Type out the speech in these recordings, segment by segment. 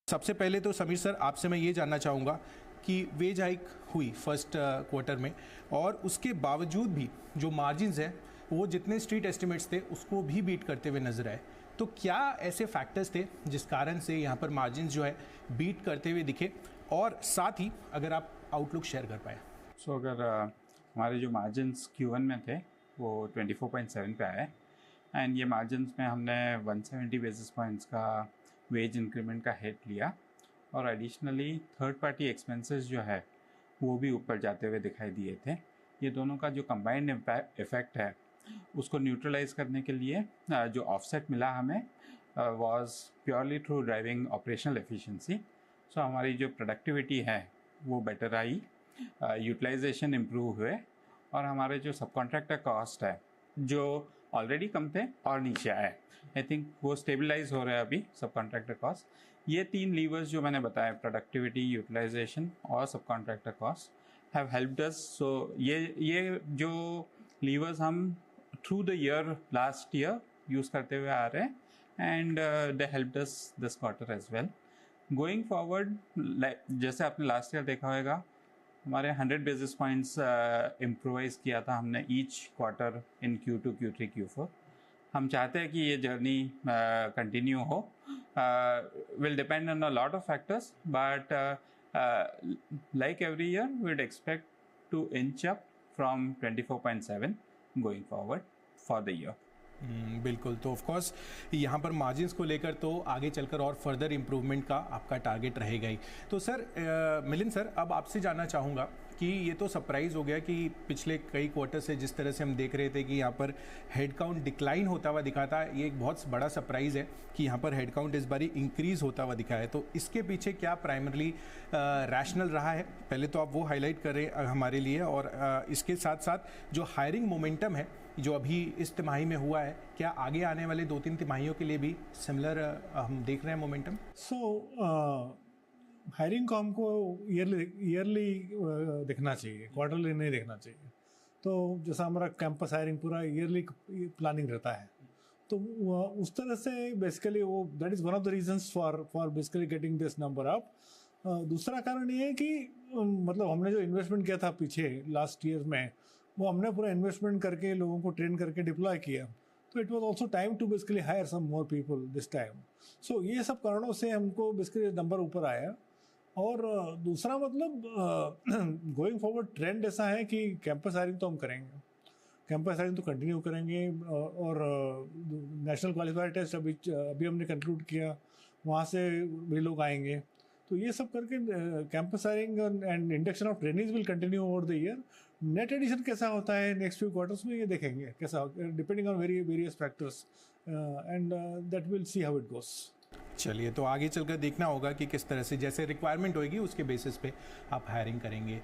सबसे पहले तो समीर सर आपसे मैं ये जानना चाहूँगा कि वेज हाइक हुई फर्स्ट क्वार्टर में और उसके बावजूद भी जो मार्जिन्स हैं वो जितने स्ट्रीट एस्टिमेट्स थे उसको भी बीट करते हुए नजर आए। तो क्या ऐसे फैक्टर्स थे जिस कारण से यहाँ पर मार्जिन्स जो है बीट करते हुए दिखे, और साथ ही अगर आप आउटलुक शेयर कर पाए। अगर हमारे जो मार्जिन्स Q1 में थे वो 24.7 पे आए, एंड ये मार्जिन्स में हमने 170 बेसिस पॉइंट्स का वेज इंक्रीमेंट का हिट लिया, और एडिशनली थर्ड पार्टी एक्सपेंसेस जो है वो भी ऊपर जाते हुए दिखाई दिए थे। ये दोनों का जो कंबाइंड इफेक्ट है उसको न्यूट्रलाइज करने के लिए जो ऑफसेट मिला हमें was purely through driving operational efficiency. So हमारी जो प्रोडक्टिविटी है वो बेटर आई, यूटिलाइजेशन इम्प्रूव हुए, और हमारे जो सब कॉन्ट्रैक्टर कॉस्ट है जो ऑलरेडी कम थे और नीचे आए, आई थिंक वो स्टेबलाइज हो रहे हैं अभी सब कॉन्ट्रैक्टर कॉस्ट। ये तीन लीवर्स जो मैंने बताया, प्रोडक्टिविटी, यूटिलाइजेशन और सब contractor cost, have helped us. So ये जो लीवर्स हम through the year last year use करते हुए आ रहे हैं, and they helped us this quarter as well. Going forward, जैसे आपने लास्ट ईयर देखा होगा, हमारे 100 बेसिस पॉइंट्स इम्प्रोवाइज किया था हमने each quarter in Q2, Q3, Q4। हम चाहते हैं कि ये जर्नी कंटिन्यू हो। Will depend on a lot of factors, but like every year weed expect to inch up from 24.7 going forward for the year. बिल्कुल। तो ऑफकोर्स यहाँ पर मार्जिन्स को लेकर तो आगे चलकर और फर्दर इम्प्रूवमेंट का आपका टारगेट रहेगा ही। तो सर मिलिंद सर, अब आपसे जानना चाहूँगा कि ये तो सरप्राइज़ हो गया कि पिछले कई क्वार्टर से जिस तरह से हम देख रहे थे कि यहाँ पर हेड काउंट डिक्लाइन होता हुआ दिखा था, ये एक बहुत बड़ा सरप्राइज़ है कि यहाँ पर हेड काउंट इस बारी इंक्रीज़ होता हुआ दिखा है। तो इसके पीछे क्या प्राइमरली रैशनल रहा है, पहले तो आप वो हाईलाइट करें हमारे लिए, और इसके साथ साथ जो हायरिंग मोमेंटम है जो अभी इस तिमाही में हुआ है, क्या आगे आने वाले 2-3 तिमाहियों के लिए भी सिमिलर हम देख रहे हैं मोमेंटम? हायरिंग को हमको ईयरली देखना चाहिए, क्वार्टरली नहीं देखना चाहिए। तो जैसा हमारा कैंपस हायरिंग पूरा ईयरली प्लानिंग रहता है, तो उस तरह से बेसिकली वो that is one of the reasons for basically getting this number up. दूसरा कारण ये है कि मतलब हमने जो इन्वेस्टमेंट किया था पीछे लास्ट ईयर में, वो हमने पूरा इन्वेस्टमेंट करके लोगों को ट्रेन करके डिप्लॉय किया, तो it was also time to basically hire some more people this time. So ये सब कारणों से हमको बेसिकली नंबर ऊपर आया। और दूसरा मतलब गोइंग फॉरवर्ड ट्रेंड ऐसा है कि कैंपस हायरिंग तो हम करेंगे, कैंपस हायरिंग तो कंटिन्यू करेंगे, और नेशनल क्वालिफायर टेस्ट अभी हमने कंक्लूड किया, वहाँ से भी लोग आएंगे। तो ये सब करके campus hiring and induction of trainings will continue over the year. Net addition कैसा होता है नेक्स्ट फ्यू क्वार्टर्स में ये देखेंगे कैसा, depending on various factors, and that will see how it goes. चलिए, तो आगे चलकर देखना होगा कि किस तरह से जैसे रिक्वायरमेंट होगी उसके बेसिस पे आप हायरिंग करेंगे।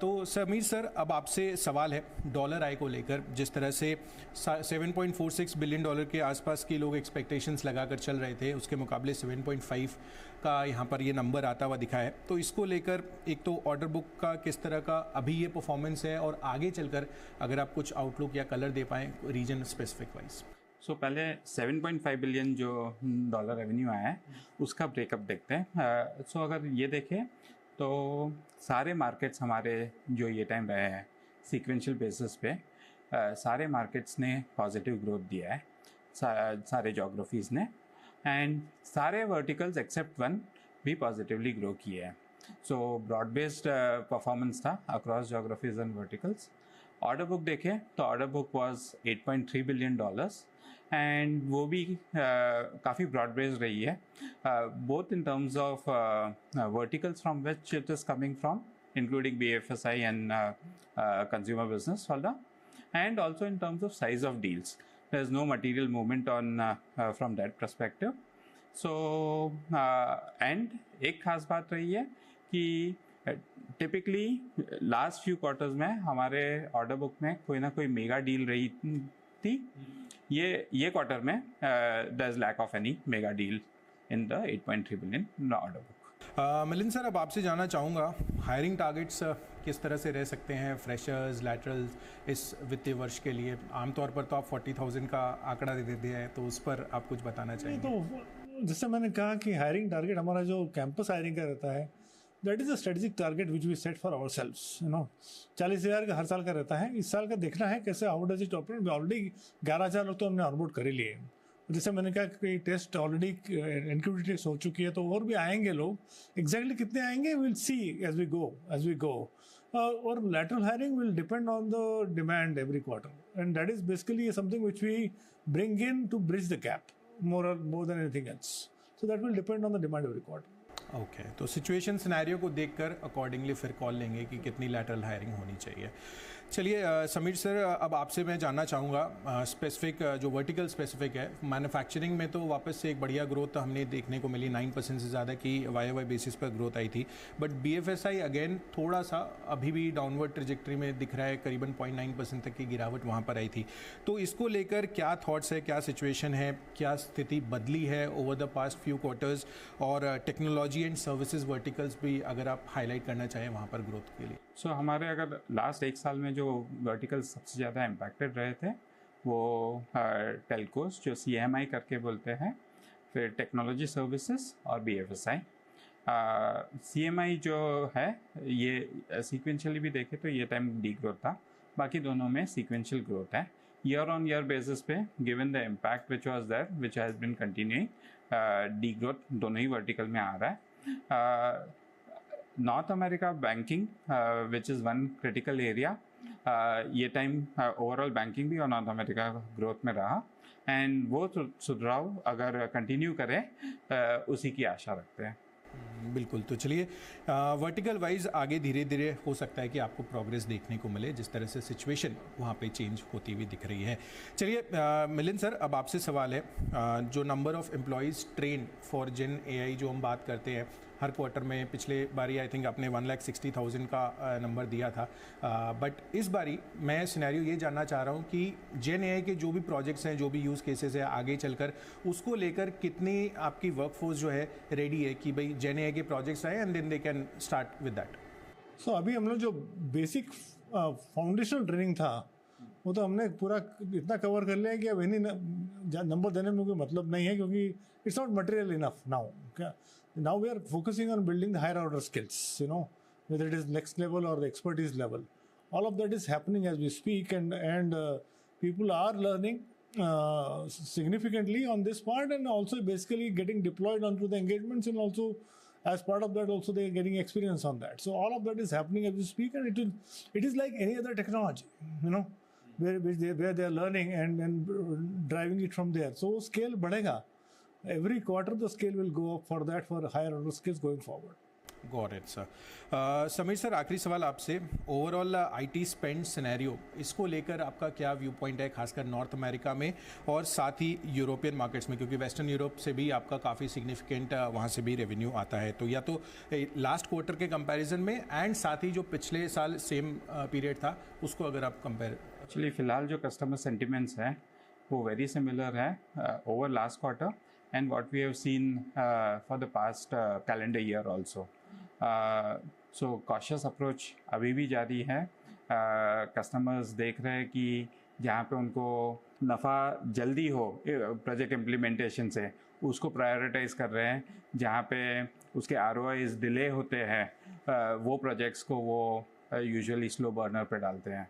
तो समीर सर, अब आपसे सवाल है डॉलर आय को लेकर। जिस तरह से 7.46 बिलियन डॉलर के आसपास की लोग एक्सपेक्टेशंस लगाकर चल रहे थे, उसके मुकाबले 7.5 का यहाँ पर ये नंबर आता हुआ दिखा है। तो इसको लेकर एक तो ऑर्डर बुक का किस तरह का अभी ये परफॉर्मेंस है, और आगे चलकर अगर आप कुछ आउटलुक या कलर दे पाएँ रीजन स्पेसिफिक वाइज। पहले 7.5 बिलियन जो डॉलर रेवेन्यू आया है उसका ब्रेकअप देखते हैं। अगर ये देखें तो सारे मार्केट्स हमारे जो ये टाइम रहे हैं सीक्वेंशियल बेसिस पे, सारे मार्केट्स ने पॉजिटिव ग्रोथ दिया है, सारे जोग्राफीज़ ने, एंड सारे वर्टिकल्स एक्सेप्ट वन भी पॉजिटिवली ग्रो किए हैं। ब्रॉड बेस्ड परफॉर्मेंस था across geographies and verticals. Order book देखें तो order book was 8.3 billion dollars, and वो भी काफ़ी ब्रॉड बेस्ड रही है, both in terms of verticals from which it is coming from, including BFSI and consumer business वाला, and also in terms of size of deals. There is no material movement on from that perspective. And एक खास बात रही है कि typically last few quarters में हमारे order book में कोई ना कोई मेगा डील रही थी। ये क्वार्टर में there is lack of any mega deal in the 8.3 billion order book. Milind sir, अब आपसे जानना चाहूँगा हायरिंग टारगेट्स किस तरह से रह सकते हैं फ्रेशर्स, लैटरल्स इस वित्तीय वर्ष के लिए? आमतौर पर तो आप 40,000 का आंकड़ा दे देते हैं, तो उस पर आप कुछ बताना चाहिए। तो जैसे मैंने कहा कि हायरिंग टारगेट हमारा जो कैंपस हायरिंग का रहता है, that is a strategic target which we set for ourselves, 40,000 का हर साल का रहता है। इस साल का देखना है कैसे how does it operate. Already 11,000 लोग तो हमने ऑनबोर्ड कर ही लिए। जैसे मैंने कहा कि टेस्ट ऑलरेडी इनक्यूबिटी टेस्ट हो चुकी है, तो और भी आएंगे लोग। एग्जैक्टली कितने आएंगे will see as we go. और lateral hiring will depend on the demand every quarter, and that is basically something which we bring in to bridge the gap more than anything else. So that will depend on the demand every quarter. Okay तो situation scenario को देखकर accordingly फिर call लेंगे कि कितनी lateral hiring होनी चाहिए। चलिए समीर सर, अब आपसे मैं जानना चाहूँगा स्पेसिफिक जो वर्टिकल स्पेसिफिक है, मैन्युफैक्चरिंग में तो वापस से एक बढ़िया ग्रोथ हमने देखने को मिली, 9% से ज़्यादा की वाई बेसिस पर ग्रोथ आई थी। बट BFSI अगेन थोड़ा सा अभी भी डाउनवर्ड ट्रेजेक्ट्री में दिख रहा है, करीबन 0.9% तक की गिरावट वहाँ पर आई थी। तो इसको लेकर क्या थॉट्स है, क्या सिचुएशन है, क्या स्थिति बदली है over the past few quarters, और टेक्नोलॉजी एंड सर्विसेज वर्टिकल्स भी अगर आप हाईलाइट करना चाहें वहाँ पर ग्रोथ के लिए। सो हमारे अगर लास्ट एक साल में जो वर्टिकल्स सबसे ज़्यादा इम्पैक्टेड रहे थे वो टेलकोस जो CMI करके बोलते हैं, फिर टेक्नोलॉजी सर्विसेज और BFSI। CMI जो है ये सीक्वेंशियली भी देखे तो ये टाइम डी ग्रोथ था, बाकी दोनों में सीक्वेंशियल ग्रोथ है। ईयर ऑन ईयर बेसिस पे given the impact which was there which has been continuing, the growth दोनों ही वर्टिकल में आ रहा है। North America banking which is one critical area, ये टाइम ओवरऑल बैंकिंग भी और नॉर्थ अमेरिका ग्रोथ में रहा, एंड वो सुधराव अगर कंटिन्यू करें उसी की आशा रखते हैं। बिल्कुल। तो चलिए वर्टिकल वाइज आगे धीरे धीरे हो सकता है कि आपको प्रोग्रेस देखने को मिले, जिस तरह से सिचुएशन वहाँ पे चेंज होती हुई दिख रही है। चलिए मिलिंद सर, अब आपसे सवाल है, जो number of employees trained for gen AI जो हम बात करते हैं हर क्वार्टर में, पिछले बारी आई थिंक आपने 1,60,000 का नंबर दिया था, बट इस बारी मैं सिनेरियो ये जानना चाह रहा हूँ कि जेन AI के जो भी प्रोजेक्ट्स हैं, जो भी यूज़ केसेस है आगे चलकर, उसको लेकर कितनी आपकी वर्कफोर्स जो है रेडी है कि भाई जेन AI के प्रोजेक्ट्स आए and then they can start with that. So अभी हम लोग जो बेसिक फाउंडेशनल ट्रेनिंग था वो तो हमने पूरा इतना कवर कर लिया कि अब इन्हीं नंबर देने में कोई मतलब नहीं है, क्योंकि it's not material enough now. क्या now we are focusing on building the higher order skills, whether it is next level or the expertise level. All of that is happening as we speak, and people are learning significantly on this part, and also basically getting deployed onto the engagements, and also as part of that also they are getting experience on that. So all of that is happening as we speak, and it is like any other technology, where they are learning and driving it from there. So scale बढ़ेगा. Every quarter the scale will go up for that, for higher order skills going forward. Got it, sir. Sameer sir, आखिरी सवाल आपसे, overall IT spend scenario, इसको लेकर आपका क्या view point है, खासकर नॉर्थ अमेरिका में और साथ ही यूरोपियन मार्केट्स में, क्योंकि वेस्टर्न यूरोप से भी आपका काफ़ी सिग्निफिकेंट वहाँ से भी रेवेन्यू आता है, तो या तो लास्ट क्वार्टर के कंपैरिजन में एंड साथ ही जो पिछले साल सेम पीरियड था उसको अगर आप कंपेयर। एक्चुअली फ़िलहाल जो कस्टमर सेंटिमेंट्स है वो वेरी सिमिलर है over last quarter and what we have seen for the past calendar year also. So cautious approach अभी भी जारी है। कस्टमर्स देख रहे हैं कि जहाँ पे उनको नफ़ा जल्दी हो प्रोजेक्ट इम्प्लीमेंटेशन से, उसको प्रायोरिटाइज कर रहे हैं। जहाँ पे उसके ROIs डिले होते हैं वो प्रोजेक्ट्स को वो यूजुअली स्लो बर्नर पे डालते हैं।